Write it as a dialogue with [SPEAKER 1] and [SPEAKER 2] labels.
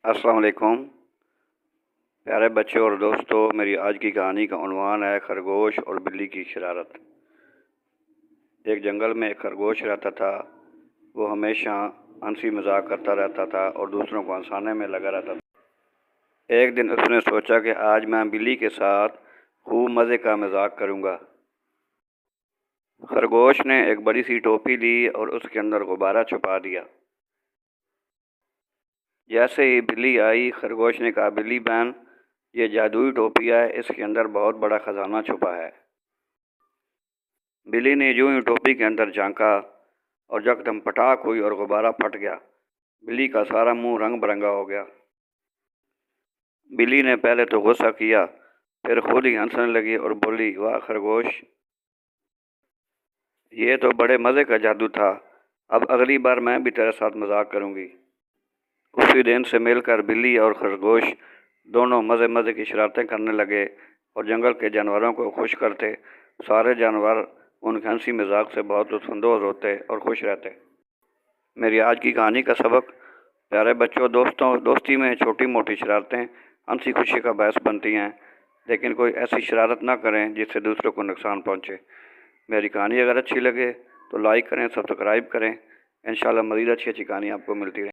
[SPEAKER 1] السلام علیکم پیارے بچوں اور دوستوں، میری آج کی کہانی کا عنوان ہے خرگوش اور بلی کی شرارت۔ ایک جنگل میں ایک خرگوش رہتا تھا۔ وہ ہمیشہ ہنسی مذاق کرتا رہتا تھا اور دوسروں کو ہنسانے میں لگا رہتا تھا۔ ایک دن اس نے سوچا کہ آج میں بلی کے ساتھ خوب مزے کا مذاق کروں گا۔ خرگوش نے ایک بڑی سی ٹوپی لی اور اس کے اندر غبارہ چھپا دیا۔ جیسے ہی بلی آئی، خرگوش نے کہا، بلی بہن، یہ جادوئی ٹوپی ہے، اس کے اندر بہت بڑا خزانہ چھپا ہے۔ بلی نے یوں ہی ٹوپی کے اندر جھانکا اور یکدم پٹاخ ہوئی اور غبارہ پھٹ گیا۔ بلی کا سارا منہ رنگ برنگا ہو گیا۔ بلی نے پہلے تو غصہ کیا، پھر خود ہی ہنسنے لگی اور بولی، واہ خرگوش، یہ تو بڑے مزے کا جادو تھا، اب اگلی بار میں بھی تیرے ساتھ مذاق کروں گی۔ اسی دن سے مل کر بلی اور خرگوش دونوں مزے کی شرارتیں کرنے لگے اور جنگل کے جانوروں کو خوش کرتے۔ سارے جانور ان کی ہنسی مذاق سے بہت لطف اندوز ہوتے اور خوش رہتے۔ میری آج کی کہانی کا سبق، پیارے بچوں، دوستی میں چھوٹی موٹی شرارتیں ہنسی خوشی کا باعث بنتی ہیں، لیکن کوئی ایسی شرارت نہ کریں جس سے دوسروں کو نقصان پہنچے۔ میری کہانی اگر اچھی لگے تو لائک کریں، سبسکرائب کریں۔ انشاءاللہ مزید اچھی کہانی آپ کو ملتی رہے۔